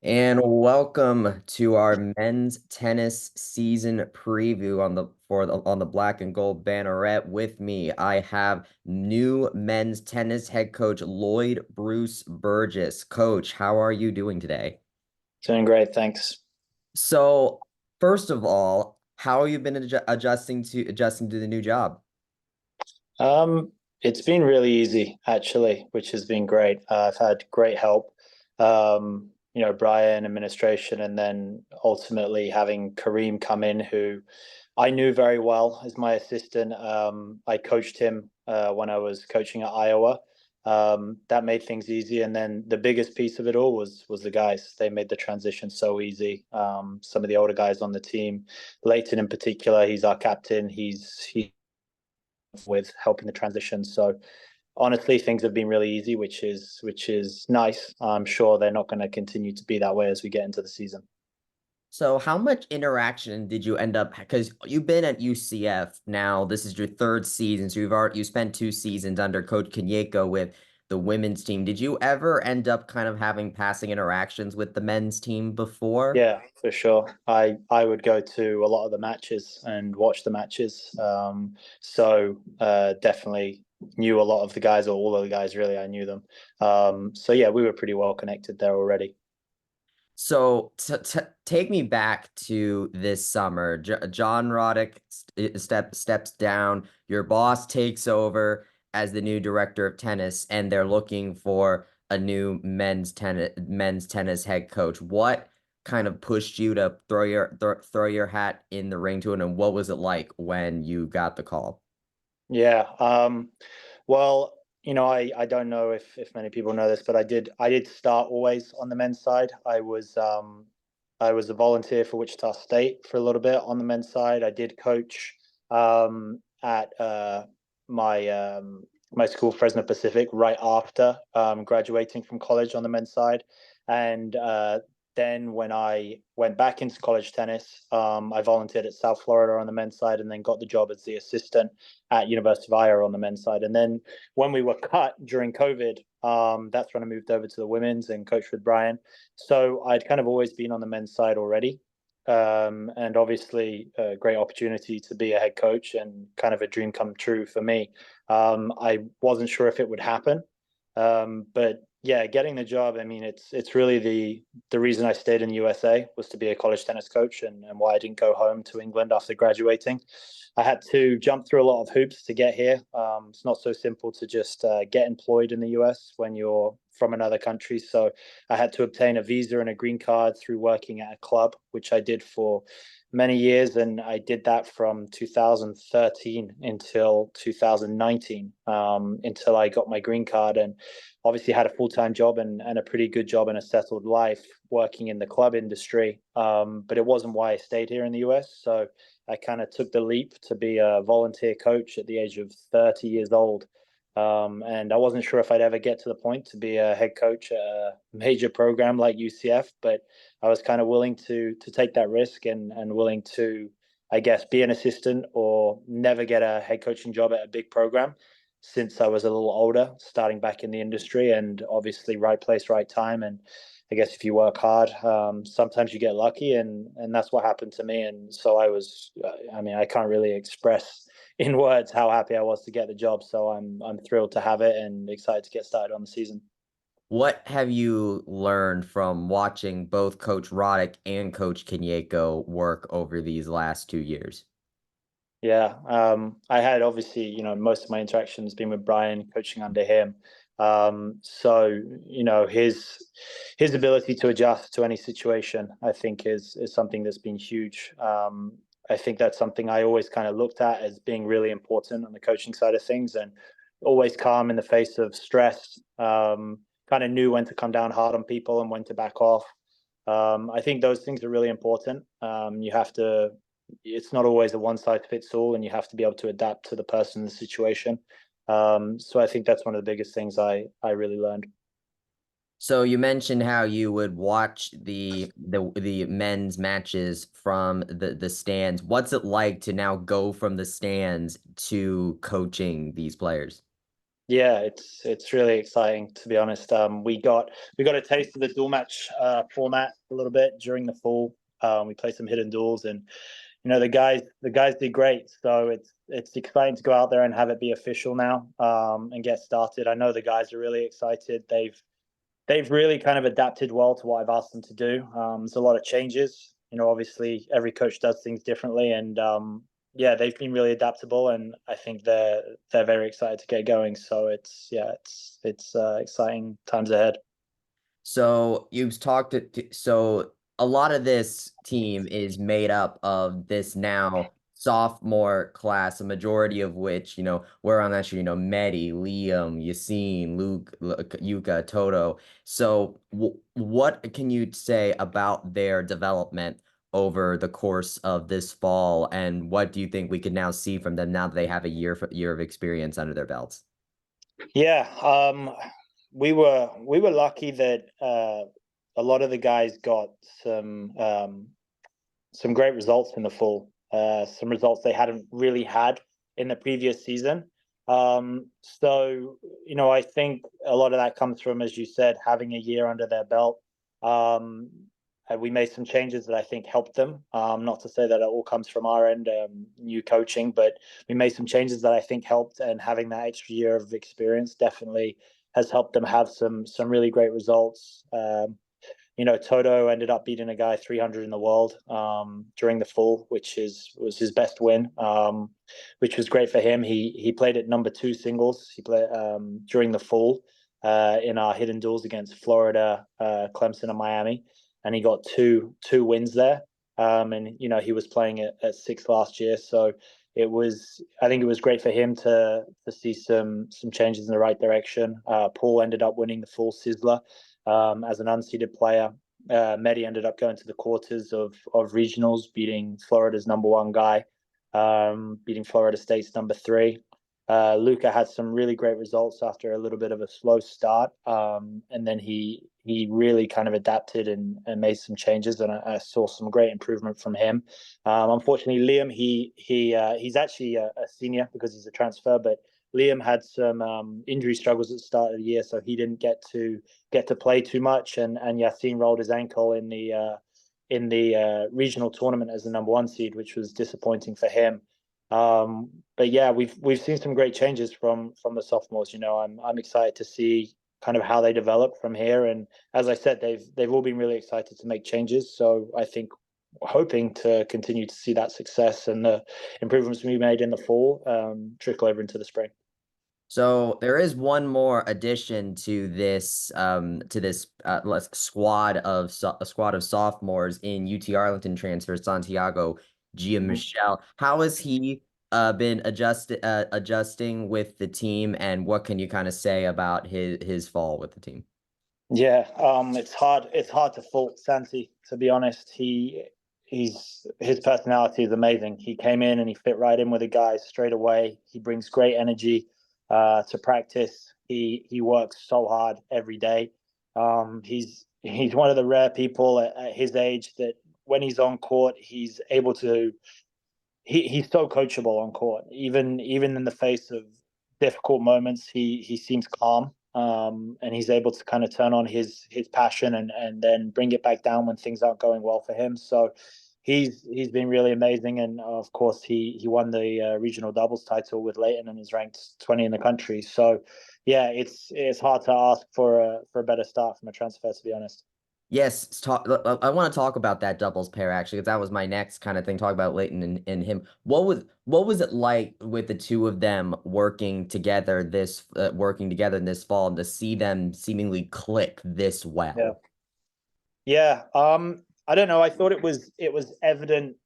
And welcome to our men's tennis season preview on the black and gold banneret. With me, I have new men's tennis head coach Lloyd Bruce-Burgess. Coach, how are you doing today? Doing great, thanks. So, first of all, how have you been adjusting to the new job? Um, it's been really easy actually, which has been great. I've had great help. Brian, administration, and then ultimately having Kareem come in, who I knew very well as my assistant. I coached him when I was coaching at Iowa. That made things easy, and then the biggest piece of it all was the guys. They made the transition so easy. Some of the older guys on the team, Leighton in particular, he's our captain. He with helping the transition. So honestly, things have been really easy, which is nice. I'm sure they're not going to continue to be that way as we get into the season. So, how much interaction did you end up? Because you've been at UCF now. This is your third season, so you spent 2 seasons under Coach Kanyeko with the women's team. Did you ever end up kind of having passing interactions with the men's team before? Yeah, for sure. I would go to a lot of the matches and watch the matches. Definitely knew a lot of the guys, or all of the guys. Really, I knew them. So yeah, we were pretty well connected there already. So, take me back to this summer. John Roddick steps down. Your boss takes over as the new director of tennis, and they're looking for a new men's tennis head coach. What kind of pushed you to throw your hat in the ring to it, and what was it like when you got the call? Yeah. Well, I don't know if many people know this, but I did start always on the men's side. I was a volunteer for Wichita State for a little bit on the men's side. I did coach at my school, Fresno Pacific, right after graduating from college on the men's side, and then when I went back into college tennis, I volunteered at South Florida on the men's side, and then got the job as the assistant at University of Iowa on the men's side. And then when we were cut during COVID, that's when I moved over to the women's and coached with Brian. So I'd kind of always been on the men's side already. And obviously, a great opportunity to be a head coach and kind of a dream come true for me. I wasn't sure if it would happen, but yeah, getting the job. I mean, it's really the reason I stayed in the USA was to be a college tennis coach, and why I didn't go home to England after graduating. I had to jump through a lot of hoops to get here. It's not so simple to just get employed in the US when you're from another country. So I had to obtain a visa and a green card through working at a club, which I did for many years. And I did that from 2013 until 2019, until I got my green card, and obviously had a full-time job and a pretty good job and a settled life working in the club industry. But it wasn't why I stayed here in the US. So I kind of took the leap to be a volunteer coach at the age of 30 years old. And I wasn't sure if I'd ever get to the point to be a head coach at a major program like UCF, but I was kind of willing to take that risk, and willing to, I guess, be an assistant or never get a head coaching job at a big program, since I was a little older, starting back in the industry. And obviously, right place, right time. And I guess if you work hard, sometimes you get lucky, and that's what happened to me. And so I mean, I can't really express in words how happy I was to get the job. So I'm thrilled to have it and excited to get started on the season. What have you learned from watching both Coach Roddick and Coach Kanyeko work over these last 2 years? Yeah, I had obviously, most of my interactions been with Brian, coaching under him. So his ability to adjust to any situation, I think, is something that's been huge. I think that's something I always kind of looked at as being really important on the coaching side of things, and always calm in the face of stress. Kind of knew when to come down hard on people and when to back off. I think those things are really important. You have to It's not always a one size fits all, and you have to be able to adapt to the person and the situation. So I think that's one of the biggest things I really learned. So you mentioned how you would watch the men's matches from the stands. What's it like to now go from the stands to coaching these players? Yeah, it's really exciting, to be honest. We got a taste of the dual match format a little bit during the fall. We played some hidden duels, and the guys did great. So it's exciting to go out there and have it be official now, and get started. I know the guys are really excited. They've really kind of adapted well to what I've asked them to do. There's a lot of changes. Obviously every coach does things differently, and yeah, they've been really adaptable, and I think they're very excited to get going. So it's exciting times ahead. So you've talked so a lot of this team is made up of this now sophomore class, a majority of which, were on that year, Mehdi, Liam, Yassine, Luke, Yuka, Toto. So what can you say about their development over the course of this fall, and what do you think we could now see from them now that they have a year of experience under their belts? Yeah, we were lucky that a lot of the guys got some great results in the fall. Some results they hadn't really had in the previous season. So I think a lot of that comes from, as you said, having a year under their belt. Um, we made some changes that I think helped them. Not to say that it all comes from our end, new coaching, but we made some changes that I think helped, and having that extra year of experience definitely has helped them have some really great results. Toto ended up beating a guy 300 in the world during the fall, was his best win, which was great for him. He played at number 2 singles. He played during the fall in our hidden duels against Florida, Clemson, and Miami, and he got two wins there. And he was playing at 6 last year, so I think it was great for him to see some changes in the right direction. Paul ended up winning the full Sizzler as an unseeded player. Mehdi ended up going to the quarters of regionals, beating Florida's number 1 guy, beating Florida State's number 3. Luca had some really great results after a little bit of a slow start, and then he really kind of adapted and made some changes, and I saw some great improvement from him. Unfortunately, Liam, he's actually a senior because he's a transfer, but Liam had some injury struggles at the start of the year, so he didn't get to play too much, and Yassine rolled his ankle in the regional tournament as the number 1 seed, which was disappointing for him. But yeah, we've seen some great changes from the sophomores. I'm excited to see kind of how they develop from here, and as I said, they've all been really excited to make changes. So I think hoping to continue to see that success and the improvements we made in the fall trickle over into the spring. So there is one more addition to this squad of sophomores in UT Arlington transfer Santiago Michelle. How has he been adjusting with the team, and what can you kind of say about his fall with the team? Yeah, it's hard to fault Santi, to be honest. His personality is amazing. He came in and he fit right in with the guys straight away. He brings great energy to practice. He works so hard every day. He's one of the rare people at his age that when he's on court, he's able to. He's so coachable on court. Even in the face of difficult moments, he seems calm, and he's able to kind of turn on his passion and then bring it back down when things aren't going well for him. So he's been really amazing, and of course he won the regional doubles title with Leighton and is ranked 20 in the country. So yeah, it's hard to ask for a better start from a transfer, to be honest. Yes, I want to talk about that doubles pair actually, because that was my next kind of thing. Talk about Leighton and him. What was it like with the two of them working together in this fall, and to see them seemingly click this Yeah. well? Yeah, I don't know. I thought it was evident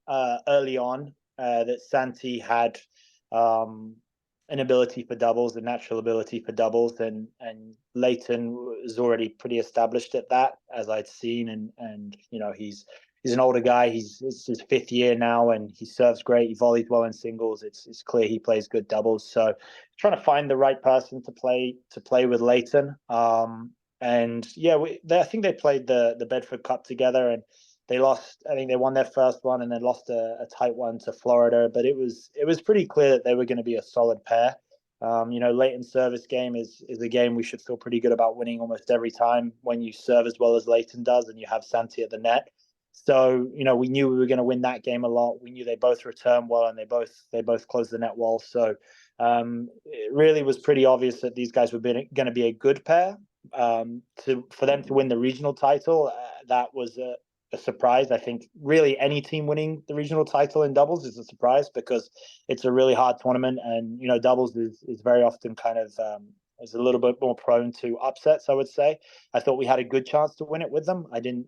early on that Santi had um, an ability for doubles, a natural ability for doubles, and Leighton was already pretty established at that, as I'd seen, and he's an older guy. It's his 5th year now, and he serves great. He volleys well in singles. It's clear he plays good doubles. So trying to find the right person to play with Leighton. And yeah, I think they played the Bedford Cup together, and they lost. I think they won their first one, and then lost a tight one to Florida. But it was pretty clear that they were going to be a solid pair. Leighton's service game is a game we should feel pretty good about winning almost every time when you serve as well as Leighton does and you have Santi at the net. So, we knew we were going to win that game a lot. We knew they both returned well and they both closed the net well. So it really was pretty obvious that these guys were going to be a good pair. For them to win the regional title, that was a surprise. I think really any team winning the regional title in doubles is a surprise because it's a really hard tournament, and doubles is very often kind of is a little bit more prone to upsets, I would say. I thought we had a good chance to win it with them. I didn't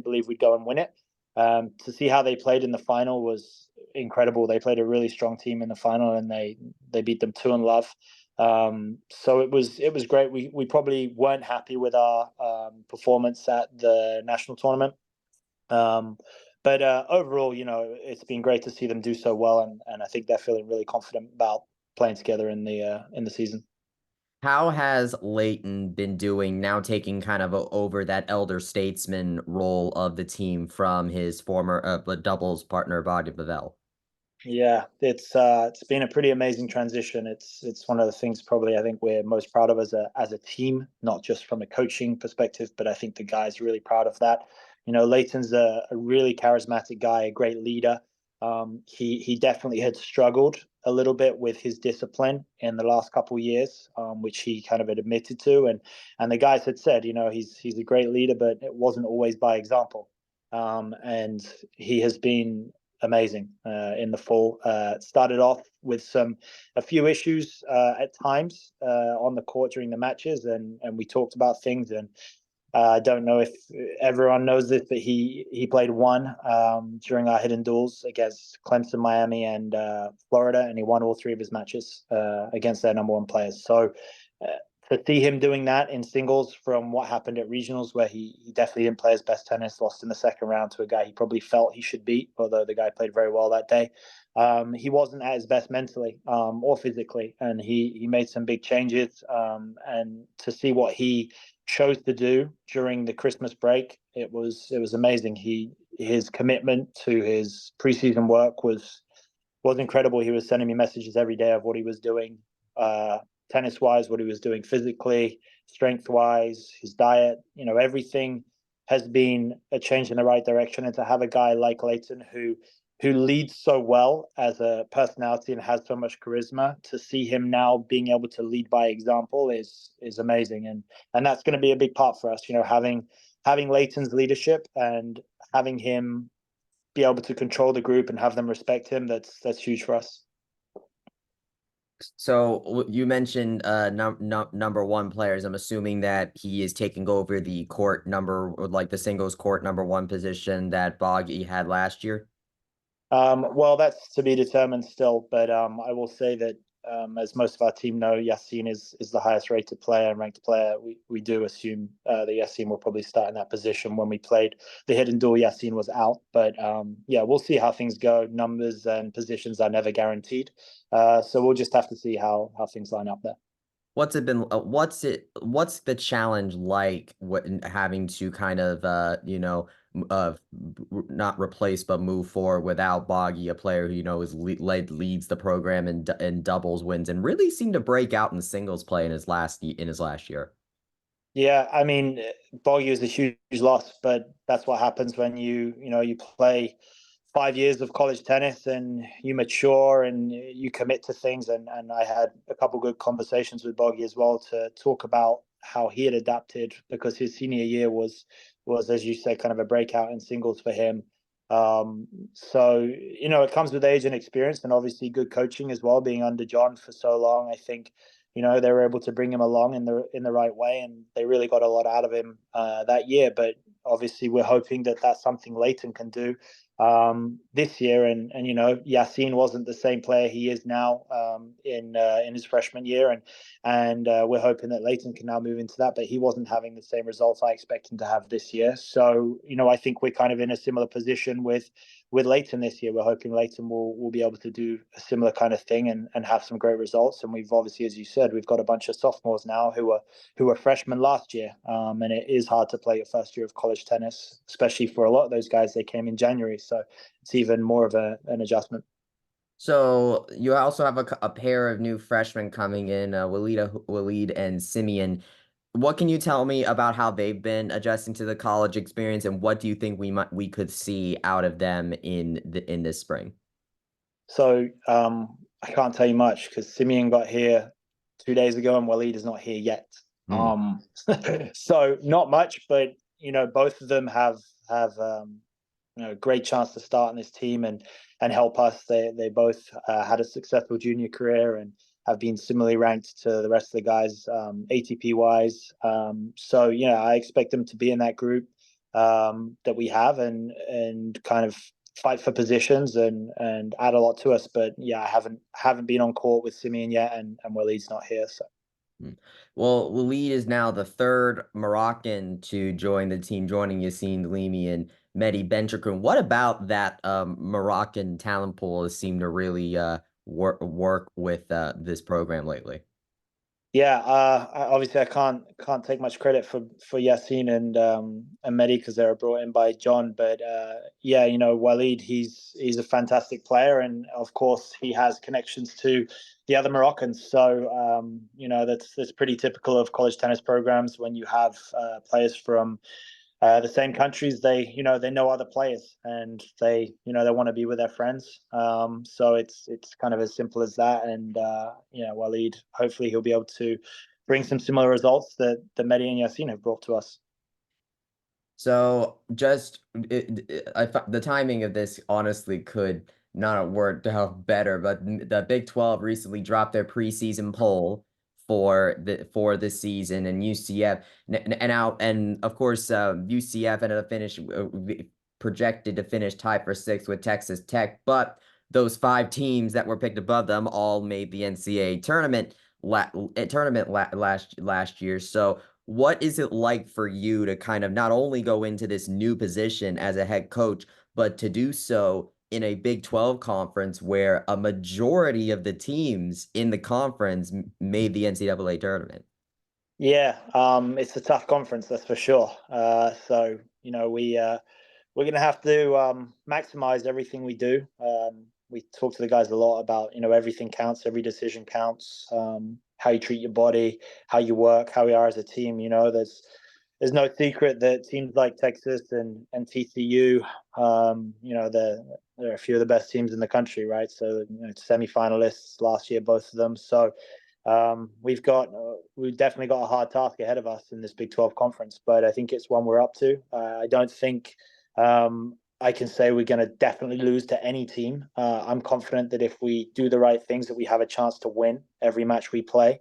believe we'd go and win it. To see how they played in the final was incredible. They played a really strong team in the final, and they beat them 2-0. So it was great. We probably weren't happy with our performance at the national tournament. But overall, it's been great to see them do so well, and I think they're feeling really confident about playing together in the season. How has Leighton been doing now, taking kind of over that elder statesman role of the team from his former doubles partner, Bobby Pavel? Yeah, it's been a pretty amazing transition. It's one of the things probably I think we're most proud of as a team, not just from a coaching perspective, but I think the guys are really proud of that. Leighton's a really charismatic guy, a great leader. He definitely had struggled a little bit with his discipline in the last couple of years, which he kind of had admitted to, and the guys had said, he's a great leader, but it wasn't always by example. And he has been amazing in the fall. Started off with a few issues at times on the court during the matches, and we talked about things. And I don't know if everyone knows this, but he played one during our hidden duels against Clemson, Miami, and Florida, and he won all three of his matches against their number one players. So to see him doing that in singles from what happened at regionals, where he definitely didn't play his best tennis, lost in the second round to a guy he probably felt he should beat, although the guy played very well that day. He wasn't at his best mentally or physically, and he made some big changes. And to see what he chose to do during the Christmas break, it was amazing. His commitment to his preseason work was incredible. He was sending me messages every day of what he was doing, tennis wise, what he was doing physically, strength wise, his diet. Everything has been a change in the right direction. And to have a guy like Leighton who leads so well as a personality and has so much charisma, to see him now being able to lead by example is amazing. And that's going to be a big part for us, having Leighton's leadership and having him be able to control the group and have them respect him. That's huge for us. So you mentioned number one players. I'm assuming that he is taking over the court number, or like the singles court number one position that Boggy had last year. Well, that's to be determined still, but I will say that as most of our team know, Yassine is the highest rated player and ranked player. We do assume that Yassine will probably start in that position. When we played the hidden duel, Yassine was out, but yeah, we'll see how things go. Numbers and positions are never guaranteed, so we'll just have to see how things line up there. What's it been? What's the challenge like? What having to kind of not replace but move forward without Boggy, a player who is leads the program in doubles wins and really seemed to break out in singles play in his last year. Yeah, I mean, Boggy was a huge loss, but that's what happens when you play 5 years of college tennis and you mature and you commit to things. And I had a couple good conversations with Boggy as well to talk about how he had adapted, because his senior year was as you said, kind of a breakout in singles for him. So it comes with age and experience, and obviously good coaching as well. Being under John for so long, I think they were able to bring him along in the right way, and they really got a lot out of him that year. But obviously, we're hoping that that's something Leighton can do this year. And Yassine wasn't the same player he is now in his freshman year, and we're hoping that Leighton can now move into that. But he wasn't having the same results I expect him to have this year. So I think we're kind of in a similar position with Leighton this year. We're hoping Leighton will be able to do a similar kind of thing and have some great results. And we've obviously, as you said, we've got a bunch of sophomores now who were freshmen last year, and it is hard to play your first year of college tennis, especially for a lot of those guys. They came in January, so it's even more of an adjustment. So you also have a pair of new freshmen coming in, Waleed and Simeon. What can you tell me about how they've been adjusting to the college experience, and what do you think we could see out of them in this spring? So I can't tell you much because Simeon got here 2 days ago and Waleed is not here yet. Hmm. So not much, but both of them have great chance to start in this team and help us. They both had a successful junior career and have been similarly ranked to the rest of the guys ATP wise. So I expect them to be in that group that we have and kind of fight for positions and add a lot to us. But yeah, I haven't been on court with Simeon yet, and Waleed's not here. So Mm. Well, Walid is now the third Moroccan to join the team, joining Yassine Limi and Mehdi Benchikroun. What about that Moroccan talent pool has seemed to really work with this program lately? yeah, obviously I can't take much credit for Yassine and Mehdi because they were brought in by John. But yeah, Waleed, he's a fantastic player, and of course he has connections to the other Moroccans. So that's pretty typical of college tennis programs when you have players from the same countries. They know other players and they want to be with their friends. So it's kind of as simple as that. And Waleed, hopefully he'll be able to bring some similar results that Mehdi and Yassine have brought to us. So just the timing of this honestly could not have worked out better, but the Big 12 recently dropped their preseason poll for the season, and UCF and of course UCF ended up projected to finish tied for sixth with Texas Tech, but those five teams that were picked above them all made the NCAA tournament last year. So what is it like for you to kind of not only go into this new position as a head coach, but to do so in a Big 12 conference where a majority of the teams in the conference made the NCAA tournament? Yeah, it's a tough conference, that's for sure. So we're going to have to maximize everything we do. We talk to the guys a lot about everything counts, every decision counts. How you treat your body, how you work, how we are as a team. There's no secret that teams like Texas and TCU, they're a few of the best teams in the country, right? So semifinalists last year, both of them. So we've definitely got a hard task ahead of us in this Big 12 conference, but I think it's one we're up to. I don't think I can say we're going to definitely lose to any team. I'm confident that if we do the right things, that we have a chance to win every match we play.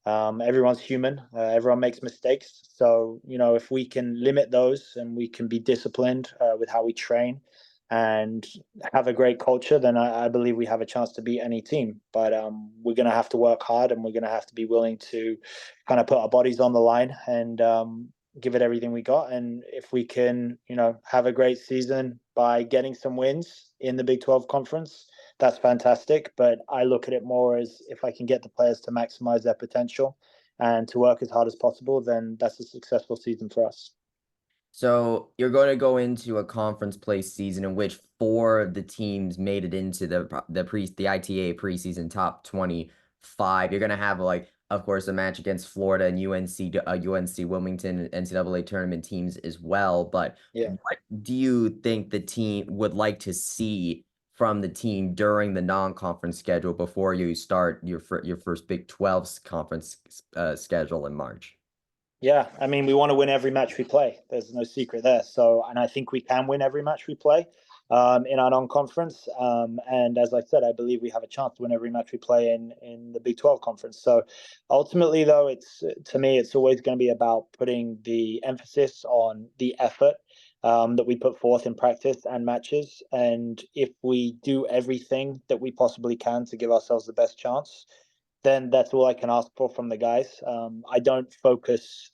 Everyone's human. Everyone makes mistakes. So, if we can limit those and we can be disciplined with how we train and have a great culture, then I believe we have a chance to beat any team. But we're going to have to work hard and we're going to have to be willing to kind of put our bodies on the line and give it everything we got. And if we can, have a great season by getting some wins in the Big 12 conference, that's fantastic. But I look at it more as if I can get the players to maximize their potential and to work as hard as possible, then that's a successful season for us. So you're going to go into a conference play season in which four of the teams made it into the ITA preseason top 25. You're going to have of course a match against Florida and UNC Wilmington NCAA tournament teams as well. But Yeah. what do you think the team would like to see from the team during the non-conference schedule before you start your first Big 12 conference schedule in March? Yeah, I mean, we want to win every match we play. There's no secret there. So, and I think we can win every match we play in our non-conference. And as I said, I believe we have a chance to win every match we play in the Big 12 conference. So, ultimately, though, it's to me, it's always going to be about putting the emphasis on the effort that we put forth in practice and matches. And if we do everything that we possibly can to give ourselves the best chance, then that's all I can ask for from the guys. I don't focus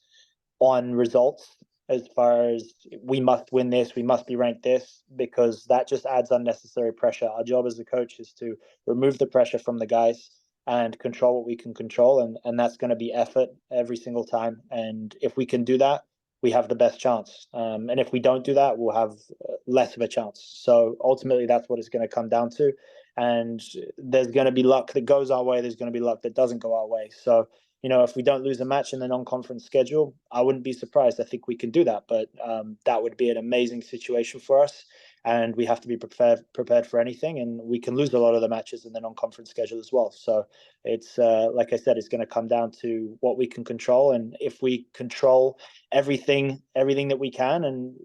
on results as far as we must win this, we must be ranked this, because that just adds unnecessary pressure. Our job as a coach is to remove the pressure from the guys and control what we can control. And that's going to be effort every single time. And if we can do that, we have the best chance. And if we don't do that, we'll have less of a chance. So ultimately, that's what it's going to come down to. and there's going to be luck that goes our way. There's going to be luck that doesn't go our way. So, if we don't lose a match in the non-conference schedule, I wouldn't be surprised. I think we can do that, but that would be an amazing situation for us, and we have to be prepared for anything. And we can lose a lot of the matches in the non-conference schedule as well. So it's like I said, it's going to come down to what we can control, and if we control everything that we can and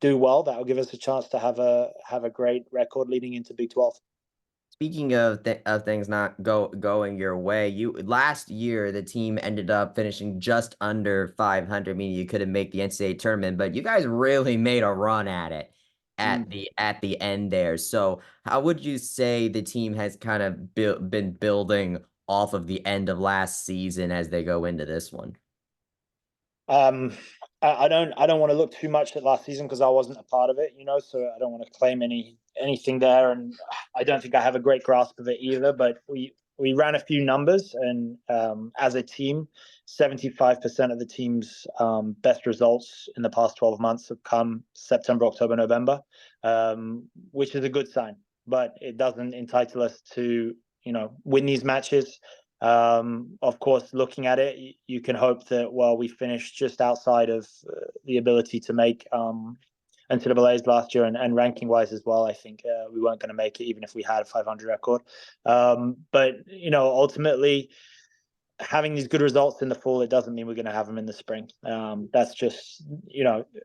do well, that will give us a chance to have a great record leading into Big 12. Speaking of things not going your way, you last year the team ended up finishing just under 500, meaning you couldn't make the NCAA tournament, but you guys really made a run at it at the end there. So how would you say the team has kind of been building off of the end of last season as they go into this one? Um, I don't want to look too much at last season because I wasn't a part of it, so I don't want to claim anything there, and I don't think I have a great grasp of it either. But we ran a few numbers, and as a team, 75% of the team's best results in the past 12 months have come September, October, November, which is a good sign. But it doesn't entitle us to win these matches. Of course, looking at it, you can hope that we finished just outside of the ability to make NCAA's last year, and ranking wise as well. I think we weren't going to make it even if we had a 500 record. But ultimately, having these good results in the fall, it doesn't mean we're going to have them in the spring. That's just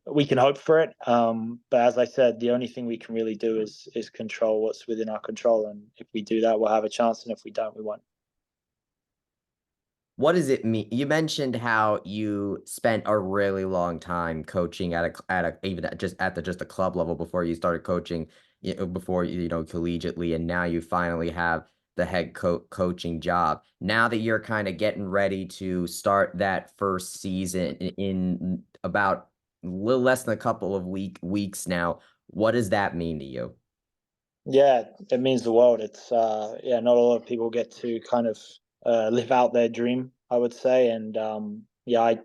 we can hope for it. But as I said, the only thing we can really do is control what's within our control, and if we do that, we'll have a chance, and if we don't, we won't. What does it mean? You mentioned how you spent a really long time coaching even just at the club level before you started coaching, before collegiately, and now you finally have the head coaching job. Now that you're kind of getting ready to start that first season in about a little less than a couple of weeks now, what does that mean to you? Yeah, it means the world. It's not a lot of people get to kind of live out their dream, I would say. And I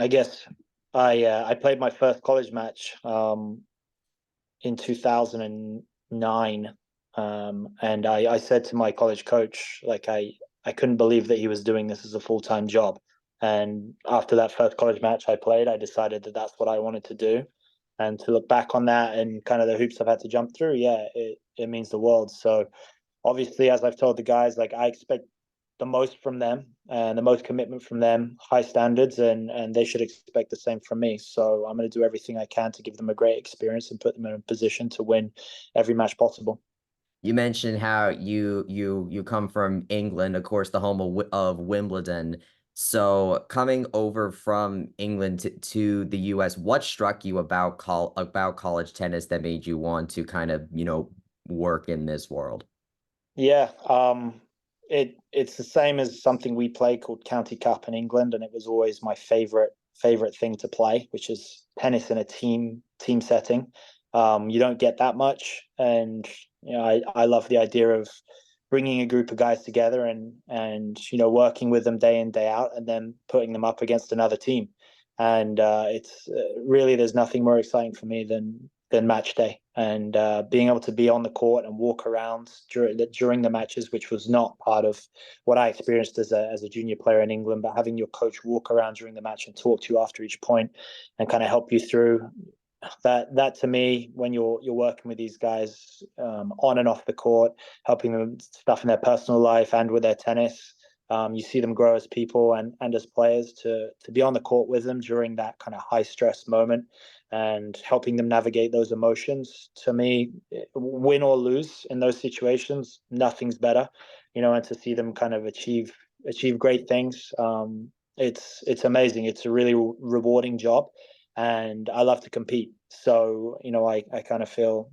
guess I played my first college match in 2009, and I said to my college coach, like I couldn't believe that he was doing this as a full-time job. And after that first college match I played, I decided that that's what I wanted to do. And to look back on that and kind of the hoops I've had to jump through, yeah, it means the world. So obviously, as I've told the guys, like I expect the most from them and the most commitment from them, high standards, and they should expect the same from me. So I'm going to do everything I can to give them a great experience and put them in a position to win every match possible. You mentioned how you come from England, of course, the home of Wimbledon. So coming over from England to the US, what struck you about college tennis that made you want to kind of, work in this world? Yeah, it's the same as something we play called County Cup in England, and it was always my favorite thing to play, which is tennis in a team setting. You don't get that much, and I love the idea of bringing a group of guys together and working with them day in day out, and then putting them up against another team. And it's really, there's nothing more exciting for me than match day, and being able to be on the court and walk around during the matches, which was not part of what I experienced as a junior player in England. But having your coach walk around during the match and talk to you after each point and kind of help you through that to me, when you're working with these guys on and off the court, helping them stuff in their personal life and with their tennis, you see them grow as people and as players. To be on the court with them during that kind of high stress moment and helping them navigate those emotions, to me, win or lose in those situations, nothing's better. And to see them kind of achieve great things, it's amazing. It's a really rewarding job, and I love to compete. So, I kind of feel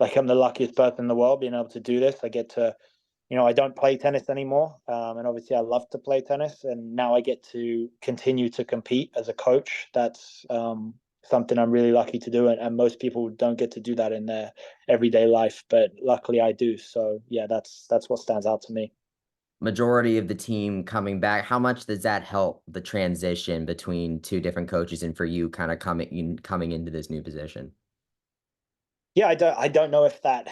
like I'm the luckiest person in the world being able to do this. I get to, I don't play tennis anymore. And obviously I love to play tennis, and now I get to continue to compete as a coach. That's something I'm really lucky to do. And most people don't get to do that in their everyday life, but luckily I do. So yeah, that's what stands out to me. Majority of the team coming back, how much does that help the transition between two different coaches and for you kind of coming into this new position? Yeah, I don't know if that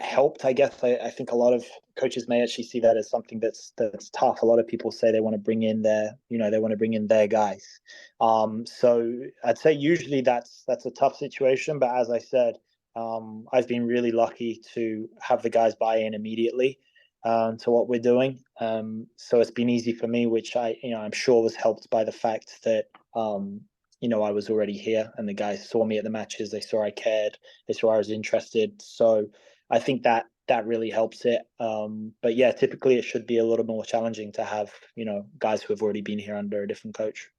helped. I guess I think a lot of coaches may actually see that as something that's tough. A lot of people say they want to bring in they want to bring in their guys. So I'd say usually that's a tough situation. But as I said, I've been really lucky to have the guys buy in immediately to what we're doing. So it's been easy for me, which I'm sure was helped by the fact that I was already here and the guys saw me at the matches. They saw I cared. They saw I was interested. So I think that really helps it. But yeah, typically it should be a little more challenging to have, guys who have already been here under a different coach.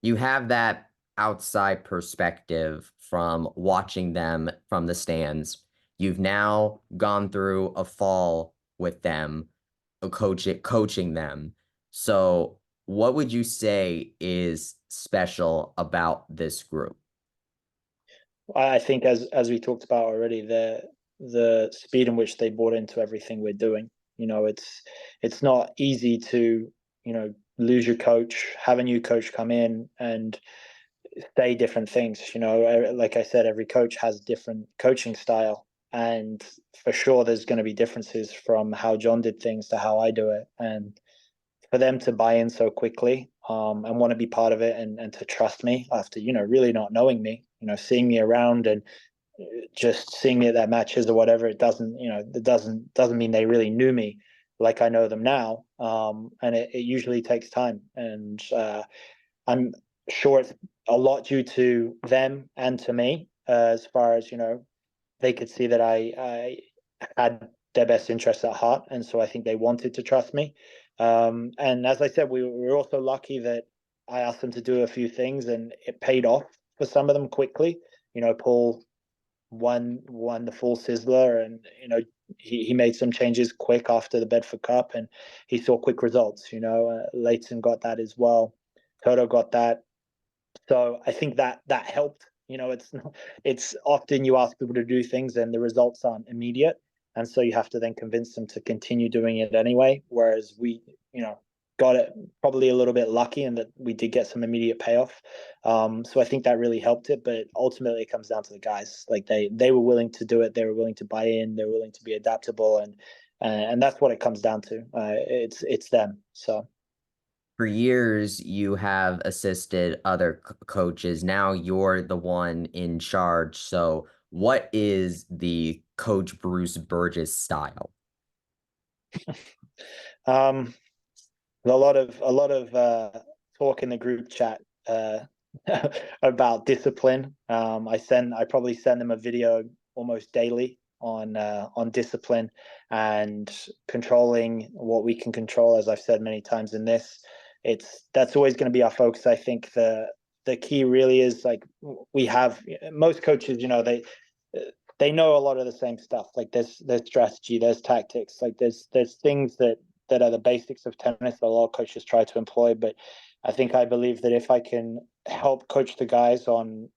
You have that outside perspective from watching them from the stands. You've now gone through a fall with them, coaching them. So, what would you say is special about this group? I think as we talked about already, the speed in which they bought into everything we're doing. It's not easy to, lose your coach, have a new coach come in and say different things. Like I said, every coach has different coaching style, and for sure, there's going to be differences from how John did things to how I do it. And for them to buy in so quickly, and want to be part of it, and to trust me after really not knowing me, seeing me around and just seeing me at their matches or whatever, it doesn't mean they really knew me like I know them now. And it usually takes time, and I'm sure it's a lot due to them and to me, as far as they could see that I had their best interests at heart, and so I think they wanted to trust me. And as I said, we were also lucky that I asked them to do a few things, and it paid off for some of them quickly. Paul won the full sizzler, and he made some changes quick after the Bedford Cup, and he saw quick results. Leighton got that as well. Toto got that. So I think that helped. It's often you ask people to do things and the results aren't immediate, and so you have to then convince them to continue doing it anyway. Whereas we, got it probably a little bit lucky in that we did get some immediate payoff. So I think that really helped it. But ultimately, it comes down to the guys. Like they were willing to do it. They were willing to buy in. They were willing to be adaptable, and that's what it comes down to. It's them. So. For years, you have assisted other coaches. Now you're the one in charge. So, what is the Coach Bruce-Burgess style? Um, a lot of talk in the group chat about discipline. I probably send them a video almost daily on discipline and controlling what we can control. As I've said many times in this, that's always going to be our focus. I think the key really is like we have most coaches. They know a lot of the same stuff. Like there's strategy, there's tactics, like there's things that are the basics of tennis that a lot of coaches try to employ. But I believe that if I can help coach the guys on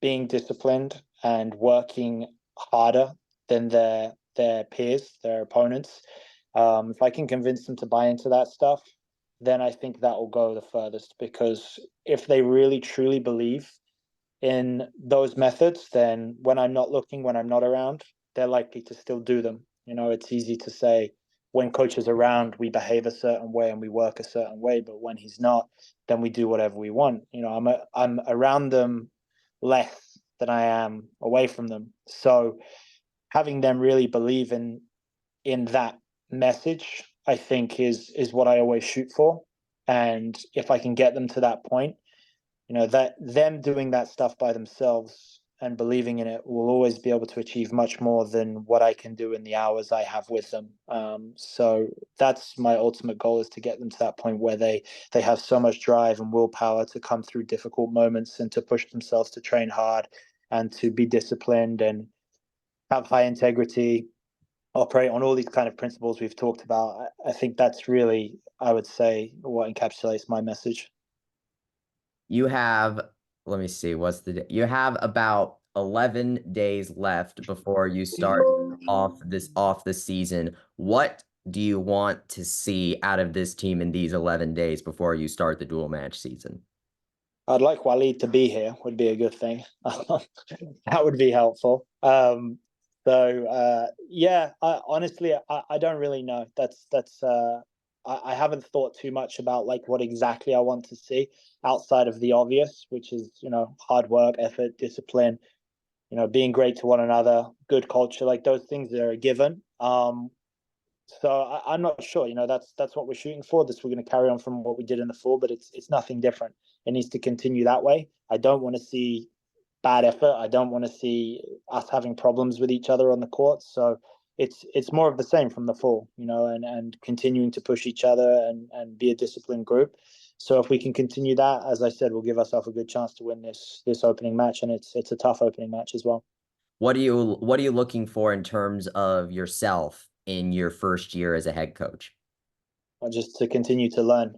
being disciplined and working harder than their peers, their opponents, if I can convince them to buy into that stuff, then I think that will go the furthest. Because if they really truly believe in those methods, then when I'm not looking, when I'm not around, they're likely to still do them. It's easy to say when coach is around, we behave a certain way and we work a certain way, but when he's not, then we do whatever we want. I'm around them less than I am away from them. So having them really believe in that message, I think is what I always shoot for. And if I can get them to that point, that them doing that stuff by themselves and believing in it will always be able to achieve much more than what I can do in the hours I have with them. So that's my ultimate goal, is to get them to that point where they have so much drive and willpower to come through difficult moments and to push themselves to train hard and to be disciplined and have high integrity, operate on all these kind of principles we've talked about. I think that's really, I would say, what encapsulates my message. You have, let me see, you have about 11 days left before you start off the season. What do you want to see out of this team in these 11 days before you start the dual match season? I'd like Waleed to be here. Would be a good thing. That would be helpful. Yeah, honestly, I don't really know. I haven't thought too much about like what exactly I want to see outside of the obvious, which is, hard work, effort, discipline, being great to one another, good culture, like those things that are a given. I'm not sure. That's what we're shooting for. This we're going to carry on from what we did in the fall, but it's nothing different. It needs to continue that way. I don't want to see bad effort. I don't want to see us having problems with each other on the court. So it's more of the same from the fall, and continuing to push each other and be a disciplined group. So if we can continue that, as I said, we'll give ourselves a good chance to win this opening match, and it's a tough opening match as well. What are you looking for in terms of yourself in your first year as a head coach? Just to continue to learn.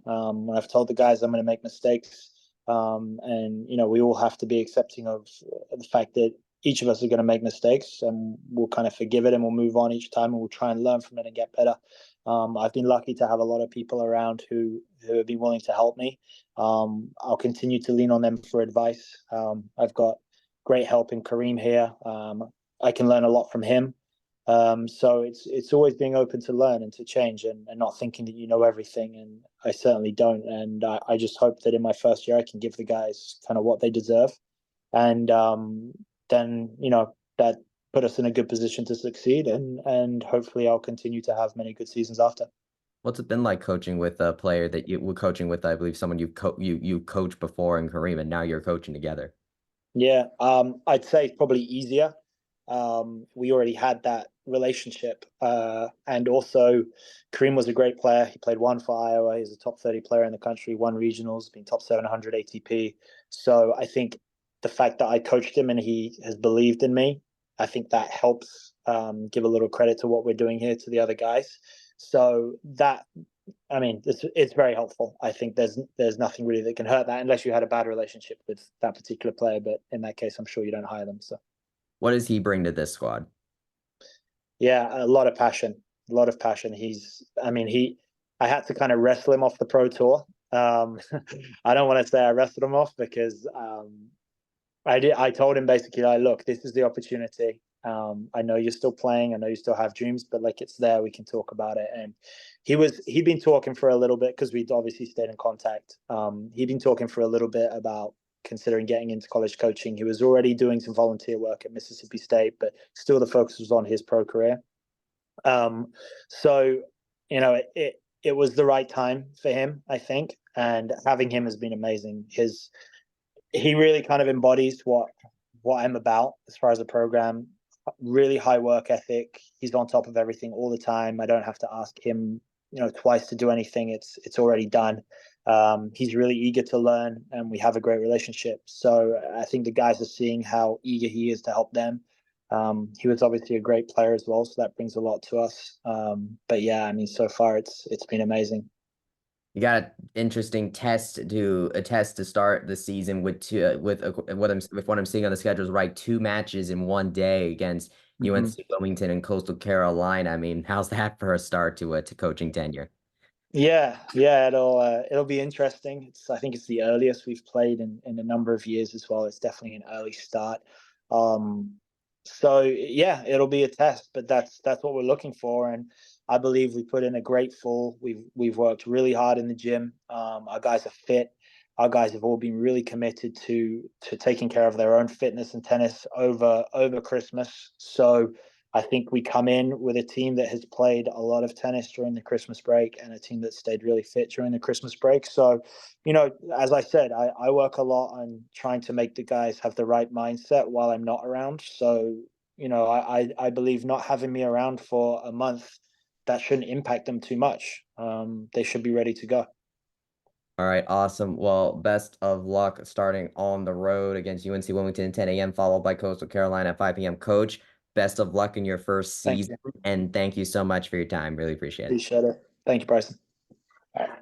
I've told the guys I'm going to make mistakes, and we all have to be accepting of the fact that each of us are going to make mistakes, and we'll kind of forgive it and we'll move on each time, and we'll try and learn from it and get better. I've been lucky to have a lot of people around who have been willing to help me. I'll continue to lean on them for advice. I've got great help in Kareem here. I can learn a lot from him. So it's always being open to learn and to change, and not thinking that you know everything. And I certainly don't. And I just hope that in my first year I can give the guys kind of what they deserve, and then that put us in a good position to succeed. And hopefully I'll continue to have many good seasons after. What's it been like coaching with a player that you were coaching with? I believe someone you coached before in Kareem, and now you're coaching together. Yeah, I'd say it's probably easier. We already had that relationship, and also Kareem was a great player. He played one for Iowa. He's a top 30 player in the country, won regionals, been top 700 ATP. So I think the fact that I coached him and he has believed in me, I think that helps give a little credit to what we're doing here to the other guys. So that, I mean, it's very helpful. I think there's nothing really that can hurt that, unless you had a bad relationship with that particular player. But in that case, I'm sure you don't hire them. So What does he bring to this squad? yeah, a lot of passion, a lot of passion. I had to kind of wrestle him off the pro tour. I don't want to say I wrestled him off, because I told him basically, like, look, this is the opportunity. I know you're still playing. I know you still have dreams, but like, it's there. We can talk about it. And he'd been talking for a little bit, because we'd obviously stayed in contact. He'd been talking for a little bit about considering getting into college coaching. He was already doing some volunteer work at Mississippi State, but still the focus was on his pro career. So, it was the right time for him, I think. And having him has been amazing. He really kind of embodies what I'm about as far as the program. Really high work ethic. He's on top of everything all the time. I don't have to ask him, twice to do anything. It's already done. He's really eager to learn, and we have a great relationship. So I think the guys are seeing how eager he is to help them. He was obviously a great player as well, so that brings a lot to us. But yeah, I mean, so far it's been amazing. You got an interesting test to start the season with what I'm seeing on the schedule is right, 2 matches in one day against Mm-hmm. UNC Wilmington and Coastal Carolina. I mean, how's that for a start to coaching tenure? Yeah, it'll be interesting. I think it's the earliest we've played in a number of years as well. It's definitely an early start. Um, so yeah, it'll be a test, but that's what we're looking for. And I believe we put in a great fall. We've worked really hard in the gym. Our guys are fit. Our guys have all been really committed to taking care of their own fitness and tennis over Christmas. So I think we come in with a team that has played a lot of tennis during the Christmas break, and a team that stayed really fit during the Christmas break. So, as I said, I work a lot on trying to make the guys have the right mindset while I'm not around. So, I believe not having me around for a month, that shouldn't impact them too much. They should be ready to go. All right, awesome. Well, best of luck starting on the road against UNC Wilmington 10 a.m., followed by Coastal Carolina at 5 p.m. Coach, best of luck in your first Thank season, you. and thank you so much for your time. Really appreciate it. Appreciate it. Thank you, Bryson. All right.